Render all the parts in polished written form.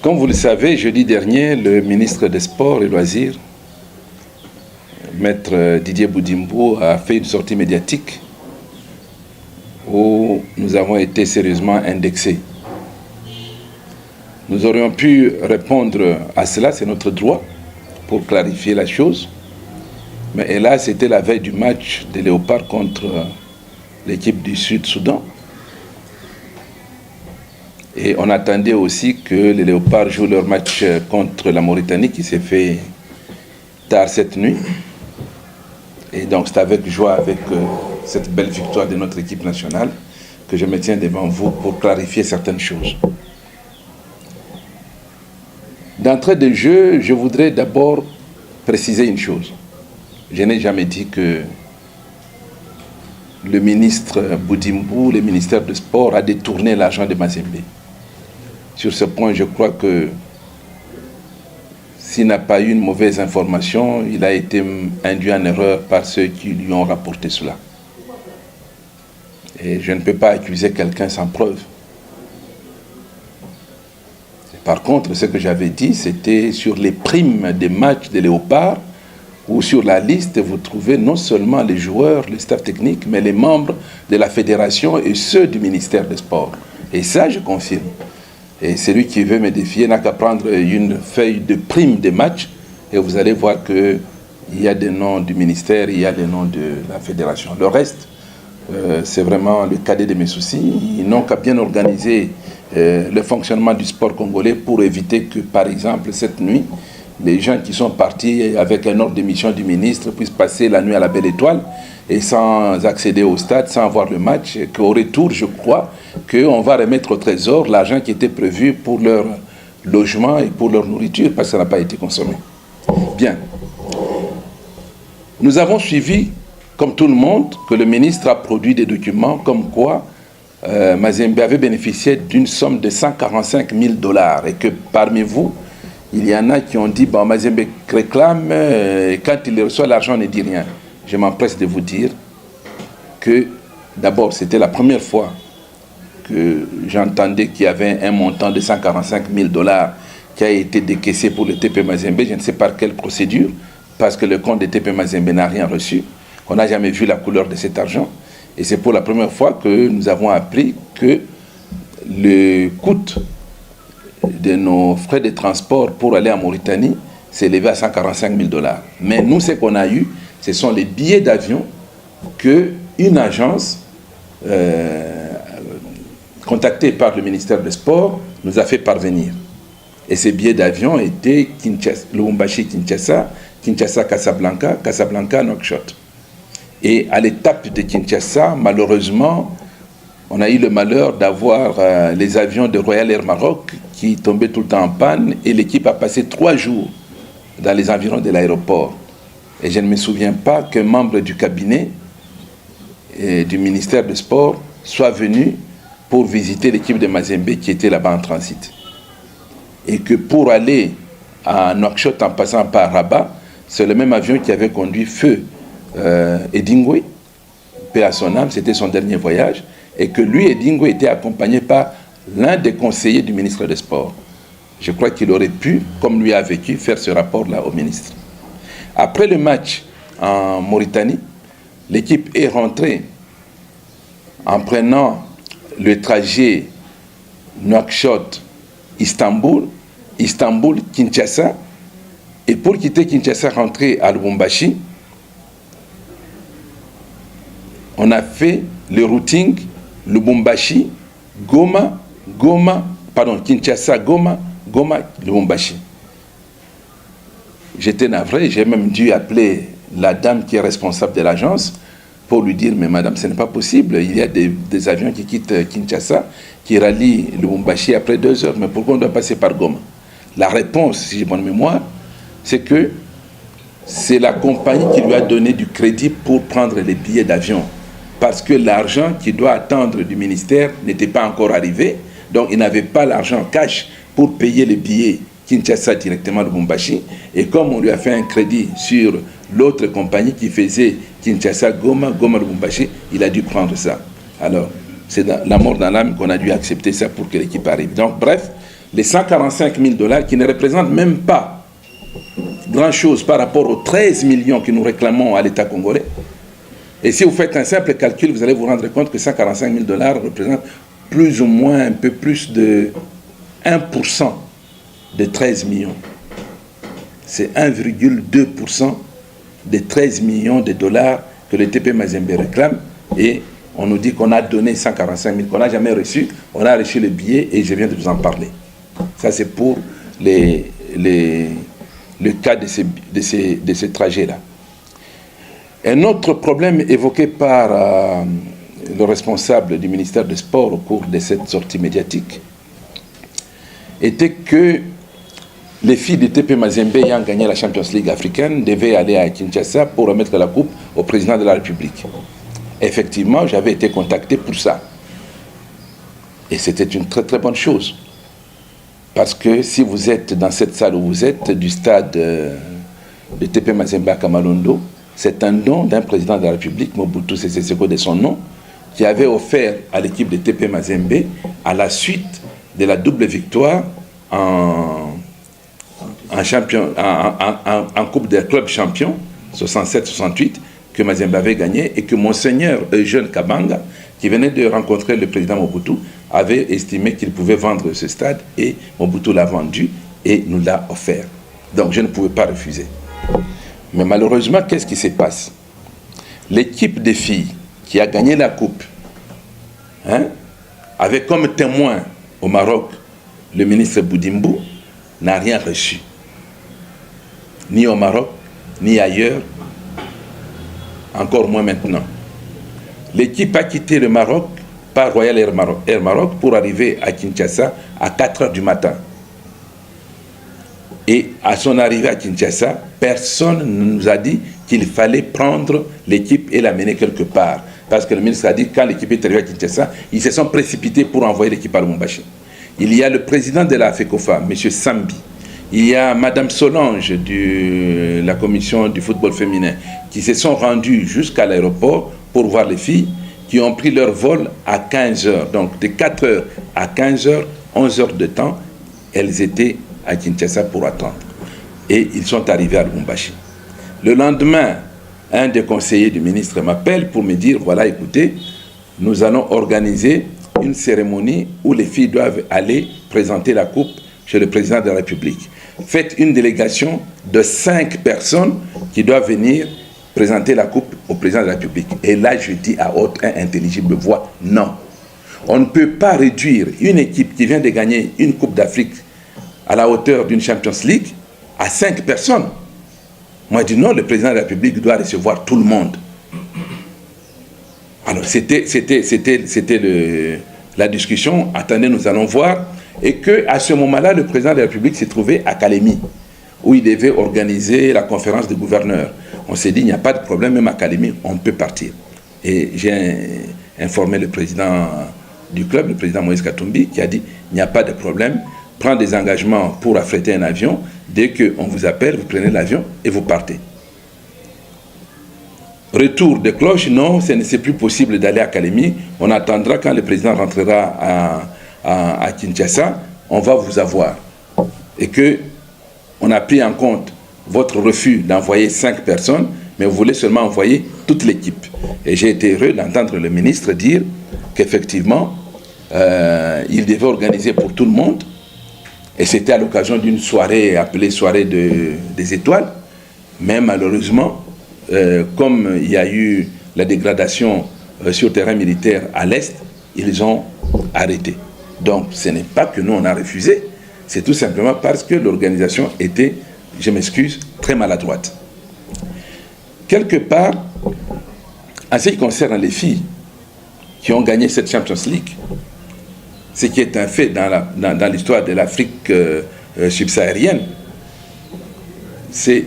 Comme vous le savez, jeudi dernier, le ministre des Sports et Loisirs, Maître Didier Boudimbou, a fait une sortie médiatique où nous avons été sérieusement indexés. Nous aurions pu répondre à cela, c'est notre droit, pour clarifier la chose. Mais hélas, c'était la veille du match des Léopards contre l'équipe du Sud-Soudan. Et on attendait aussi que les Léopards jouent leur match contre la Mauritanie qui s'est fait tard cette nuit. Et donc c'est avec joie, avec cette belle victoire de notre équipe nationale que je me tiens devant vous pour clarifier certaines choses. D'entrée de jeu, je voudrais d'abord préciser une chose. Je n'ai jamais dit que le ministre Boudimbou, le ministère du Sport, a détourné l'argent de Mazembe. Sur ce point, je crois que s'il n'a pas eu une mauvaise information, il a été induit en erreur par ceux qui lui ont rapporté cela. Et je ne peux pas accuser quelqu'un sans preuve. Par contre, ce que j'avais dit, c'était sur les primes des matchs des Léopards, où sur la liste, vous trouvez non seulement les joueurs, le staff technique, mais les membres de la fédération et ceux du ministère des Sports. Et ça, je confirme. Et celui qui veut me défier n'a qu'à prendre une feuille de prime des matchs, et vous allez voir qu'il y a des noms du ministère, il y a des noms de la fédération. Le reste, c'est vraiment le cadet de mes soucis. Ils n'ont qu'à bien organiser le fonctionnement du sport congolais pour éviter que, par exemple, cette nuit, les gens qui sont partis avec un ordre de mission du ministre puissent passer la nuit à la Belle Étoile et sans accéder au stade, sans voir le match, et qu'au retour, je crois qu'on va remettre au trésor l'argent qui était prévu pour leur logement et pour leur nourriture, parce que ça n'a pas été consommé. Bien. Nous avons suivi, comme tout le monde, que le ministre a produit des documents comme quoi Mazembe avait bénéficié d'une somme de 145 000 $ et que parmi vous, il y en a qui ont dit, bon, Mazembe réclame, et quand il reçoit l'argent, on ne dit rien. Je m'empresse de vous dire que, d'abord, c'était la première fois que j'entendais qu'il y avait un montant de 145 000 $ qui a été décaissé pour le TP Mazembe. Je ne sais par quelle procédure, parce que le compte de TP Mazembe n'a rien reçu. On n'a jamais vu la couleur de cet argent. Et c'est pour la première fois que nous avons appris que le coût de nos frais de transport pour aller en Mauritanie s'est élevé à 145 000 $. Mais nous, ce qu'on a eu, ce sont les billets d'avion qu'une agence contactée par le ministère des Sports nous a fait parvenir. Et ces billets d'avion étaient Lubumbashi-Kinshasa, Kinshasa-Casablanca, Casablanca-Nouakchott. Et à l'étape de Kinshasa, malheureusement, on a eu le malheur d'avoir les avions de Royal Air Maroc qui tombaient tout le temps en panne, et l'équipe a passé 3 jours dans les environs de l'aéroport. Et je ne me souviens pas qu'un membre du cabinet et du ministère des Sports soit venu pour visiter l'équipe de Mazembe qui était là-bas en transit. Et que pour aller à Nouakchott en passant par Rabat, c'est le même avion qui avait conduit feu Edingwe, paix à son âme, c'était son dernier voyage, et que lui, Edingwe, était accompagné par l'un des conseillers du ministre des Sports. Je crois qu'il aurait pu, comme lui a vécu, faire ce rapport-là au ministre. Après le match en Mauritanie, l'équipe est rentrée en prenant le trajet Nouakchott-Istanbul, Istanbul-Kinshasa, et pour quitter Kinshasa, rentrer à Lubumbashi, on a fait le routing Lubumbashi, Kinshasa, Goma, Lubumbashi. J'étais navré, j'ai même dû appeler la dame qui est responsable de l'agence pour lui dire, mais madame, ce n'est pas possible, il y a des avions qui quittent Kinshasa, qui rallient Lubumbashi après 2 heures, mais pourquoi on doit passer par Goma? La réponse, si j'ai bonne mémoire, c'est que c'est la compagnie qui lui a donné du crédit pour prendre les billets d'avion, parce que l'argent qui doit attendre du ministère n'était pas encore arrivé, donc il n'avait pas l'argent cash pour payer les billets Kinshasa directement de Lubumbashi, et comme on lui a fait un crédit sur l'autre compagnie qui faisait Kinshasa, Goma, Lubumbashi, il a dû prendre ça. Alors, c'est la mort dans l'âme qu'on a dû accepter ça pour que l'équipe arrive. Donc, bref, les 145 000 $ qui ne représentent même pas grand-chose par rapport aux 13 millions que nous réclamons à l'État congolais. Et si vous faites un simple calcul, vous allez vous rendre compte que 145 000 $ représentent plus ou moins un peu plus de 1% de 13 millions. C'est 1,2% des 13 millions de dollars que le TP Mazembe réclame. Et on nous dit qu'on a donné 145 000, qu'on n'a jamais reçu. On a reçu le billet et je viens de vous en parler. Ça, c'est pour le cas de ces trajets-là. Un autre problème évoqué par le responsable du ministère des Sports au cours de cette sortie médiatique était que les filles du TP Mazembe ayant gagné la Champions League africaine devaient aller à Kinshasa pour remettre la coupe au président de la République. Effectivement, j'avais été contacté pour ça. Et c'était une très très bonne chose. Parce que si vous êtes dans cette salle où vous êtes, du stade de TP Mazembe à Kamalondo, c'est un don d'un président de la République, Mobutu Sese Seko de son nom, qui avait offert à l'équipe de TP Mazembe, à la suite de la double victoire en Coupe des clubs champions, 67-68, que Mazembe avait gagné, et que Monseigneur Eugène Kabanga, qui venait de rencontrer le président Mobutu, avait estimé qu'il pouvait vendre ce stade, et Mobutu l'a vendu et nous l'a offert. Donc je ne pouvais pas refuser. Mais malheureusement, qu'est-ce qui se passe? L'équipe des filles qui a gagné la coupe, avec comme témoin au Maroc le ministre Boudimbo, n'a rien reçu. Ni au Maroc, ni ailleurs, encore moins maintenant. L'équipe a quitté le Maroc par Royal Air Maroc pour arriver à Kinshasa à 4 h du matin. Et à son arrivée à Kinshasa, personne ne nous a dit qu'il fallait prendre l'équipe et la mener quelque part. Parce que le ministre a dit, quand l'équipe est arrivée à Kinshasa, ils se sont précipités pour envoyer l'équipe à Lubumbashi. Il y a le président de la FECOFA, M. Sambi. Il y a Mme Solange de la commission du football féminin qui se sont rendus jusqu'à l'aéroport pour voir les filles qui ont pris leur vol à 15 h. Donc de 4 h à 15 h, 11 heures de temps, elles étaient à Kinshasa pour attendre. Et ils sont arrivés à Lubumbashi. Le lendemain, un des conseillers du ministre m'appelle pour me dire, voilà, écoutez, nous allons organiser une cérémonie où les filles doivent aller présenter la coupe chez le président de la République. Faites une délégation de 5 personnes qui doivent venir présenter la coupe au président de la République. Et là, je dis à haute et intelligible voix, non. On ne peut pas réduire une équipe qui vient de gagner une Coupe d'Afrique à la hauteur d'une Champions League à 5 personnes. Moi, je dis non, le président de la République doit recevoir tout le monde. Alors, c'était la discussion. Attendez, nous allons voir. Et qu'à ce moment-là, le président de la République s'est trouvé à Kalemi, où il devait organiser la conférence des gouverneurs. On s'est dit, il n'y a pas de problème, même à Kalemi, on peut partir. Et j'ai informé le président du club, le président Moïse Katumbi, qui a dit, il n'y a pas de problème, prends des engagements pour affréter un avion. Dès qu'on vous appelle, vous prenez l'avion et vous partez. Retour de cloche, non, ce n'est plus possible d'aller à Kalemi. On attendra quand le président rentrera à Kinshasa, on va vous avoir. Et que on a pris en compte votre refus d'envoyer 5 personnes, mais vous voulez seulement envoyer toute l'équipe. Et j'ai été heureux d'entendre le ministre dire qu'effectivement, il devait organiser pour tout le monde. Et c'était à l'occasion d'une soirée appelée soirée des étoiles. Mais malheureusement, comme il y a eu la dégradation sur le terrain militaire à l'Est, ils ont arrêté. Donc ce n'est pas que nous on a refusé, c'est tout simplement parce que l'organisation était, je m'excuse, très maladroite. Quelque part, en ce qui concerne les filles qui ont gagné cette Champions League, ce qui est un fait dans l'histoire de l'Afrique subsaharienne, c'est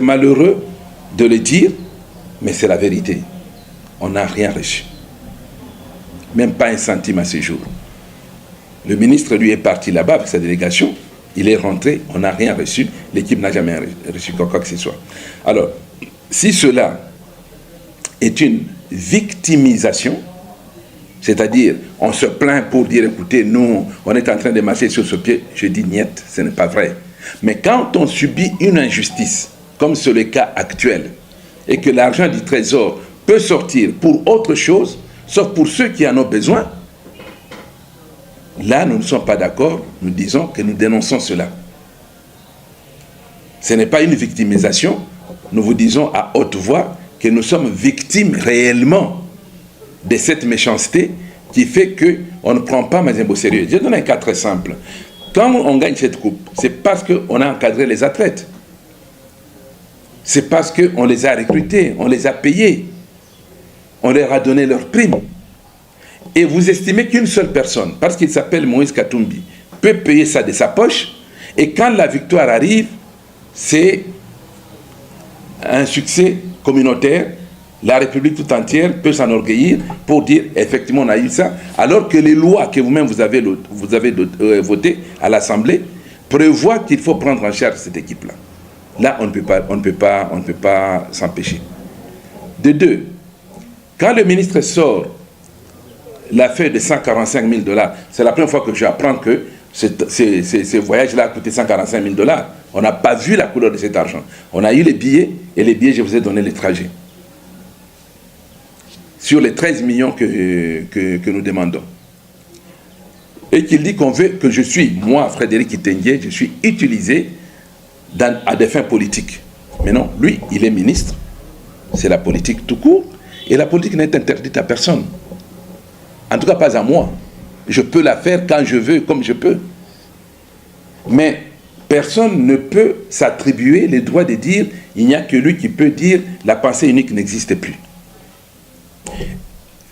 malheureux de le dire, mais c'est la vérité. On n'a rien reçu. Même pas un centime à ce jour. Le ministre, lui, est parti là-bas avec sa délégation. Il est rentré, on n'a rien reçu. L'équipe n'a jamais reçu quoi que ce soit. Alors, si cela est une victimisation, C'est-à-dire, on se plaint pour dire, écoutez, nous, on est en train de marcher sur ce pied. Je dis, niet, ce n'est pas vrai. Mais quand on subit une injustice, comme c'est le cas actuel, et que l'argent du Trésor peut sortir pour autre chose, sauf pour ceux qui en ont besoin, là, nous ne sommes pas d'accord, nous disons que nous dénonçons cela. Ce n'est pas une victimisation, nous vous disons à haute voix que nous sommes victimes réellement de cette méchanceté qui fait qu'on ne prend pas Mazembe au sérieux. Je donne un cas très simple. Quand on gagne cette coupe, c'est parce qu'on a encadré les athlètes. C'est parce qu'on les a recrutés, on les a payés, on leur a donné leurs primes. Et vous estimez qu'une seule personne, parce qu'il s'appelle Moïse Katumbi, peut payer ça de sa poche, et quand la victoire arrive, c'est un succès communautaire. La République tout entière peut s'enorgueillir pour dire effectivement on a eu ça, alors que les lois que vous-même vous avez votées à l'Assemblée prévoient qu'il faut prendre en charge cette équipe-là. Là, on ne peut pas s'empêcher. De deux, quand le ministre sort l'affaire de 145 000 $, c'est la première fois que j'apprends que ce voyage-là a coûté 145 000 $. On n'a pas vu la couleur de cet argent. On a eu les billets, et les billets, je vous ai donné les trajets. Sur les 13 millions que nous demandons. Et qu'il dit qu'on veut que je suis, moi, Frédéric Itengue, je suis utilisé à des fins politiques. Mais non, lui, il est ministre. C'est la politique tout court. Et la politique n'est interdite à personne. En tout cas, pas à moi. Je peux la faire quand je veux, comme je peux. Mais personne ne peut s'attribuer le droit de dire, il n'y a que lui qui peut dire, la pensée unique n'existe plus.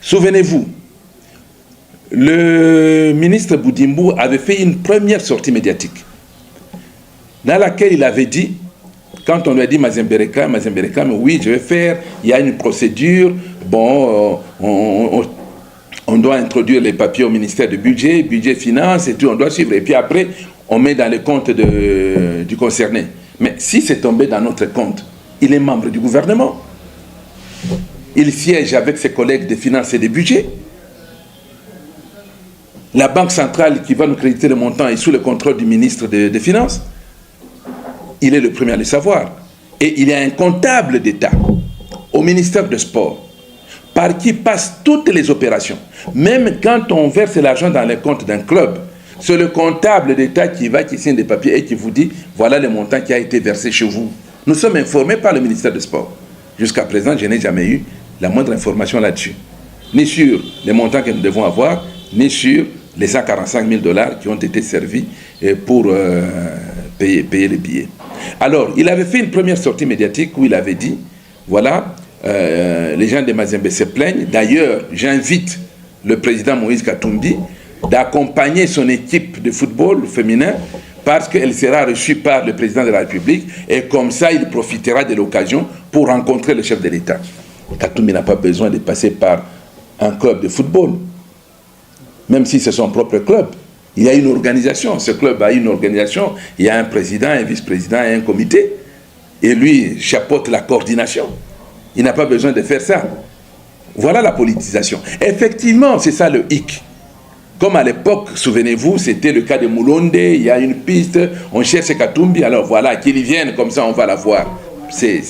Souvenez-vous, le ministre Boudimbo avait fait une première sortie médiatique dans laquelle il avait dit, quand on lui a dit Mazembe réclame, oui, je vais faire, il y a une procédure, bon, on doit introduire les papiers au ministère du budget finance et tout, on doit suivre, et puis après, on met dans le compte du concerné. Mais si c'est tombé dans notre compte, il est membre du gouvernement. Il siège avec ses collègues des finances et des budgets. La Banque centrale qui va nous créditer le montant est sous le contrôle du ministre des Finances. Il est le premier à le savoir. Et il y a un comptable d'État au ministère des Sports par qui passent toutes les opérations. Même quand on verse l'argent dans les comptes d'un club, c'est le comptable d'État qui signe des papiers et qui vous dit voilà le montant qui a été versé chez vous. Nous sommes informés par le ministère des Sports. Jusqu'à présent, je n'ai jamais eu la moindre information là-dessus. Ni sur les montants que nous devons avoir, ni sur les 145 000 $ qui ont été servis pour payer les billets. Alors, il avait fait une première sortie médiatique où il avait dit, voilà, les gens de Mazembe se plaignent. D'ailleurs, j'invite le président Moïse Katumbi d'accompagner son équipe de football féminin parce qu'elle sera reçue par le président de la République et comme ça, il profitera de l'occasion pour rencontrer le chef de l'État. Katumbi n'a pas besoin de passer par un club de football, même si c'est son propre club. Il y a une organisation, ce club a une organisation, il y a un président, un vice-président et un comité, et lui chapeaute la coordination. Il n'a pas besoin de faire ça. Voilà la politisation. Effectivement, c'est ça le hic. Comme à l'époque, souvenez-vous, c'était le cas de Moulonde, il y a une piste, on cherche Katumbi, alors voilà, qu'il vienne, comme ça on va la voir. C'est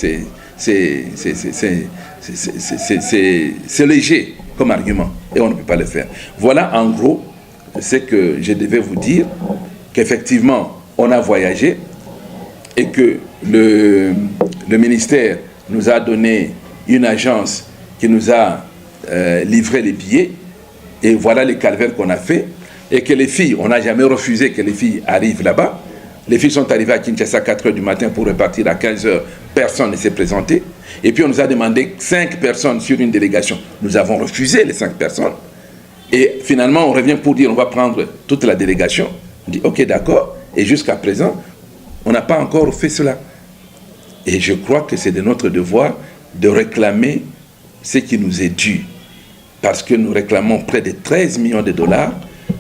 léger comme argument, et on ne peut pas le faire. Voilà en gros ce que je devais vous dire, qu'effectivement, on a voyagé, et que le ministère nous a donné une agence qui nous a livré les billets, et voilà les calvaires qu'on a fait, et que les filles, on n'a jamais refusé que les filles arrivent là-bas. Les filles sont arrivées à Kinshasa à 4 h du matin pour repartir à 15 h, personne ne s'est présenté. Et puis on nous a demandé 5 personnes sur une délégation. Nous avons refusé les 5 personnes. Et finalement, on revient pour dire on va prendre toute la délégation. On dit ok, d'accord. Et jusqu'à présent, on n'a pas encore fait cela. Et je crois que c'est de notre devoir de réclamer ce qui nous est dû. Parce que nous réclamons près de 13 millions de $.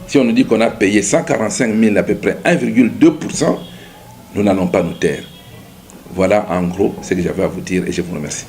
Si on nous dit qu'on a payé 145 000, à peu près 1,2%, nous n'allons pas nous taire. Voilà en gros ce que j'avais à vous dire et je vous remercie.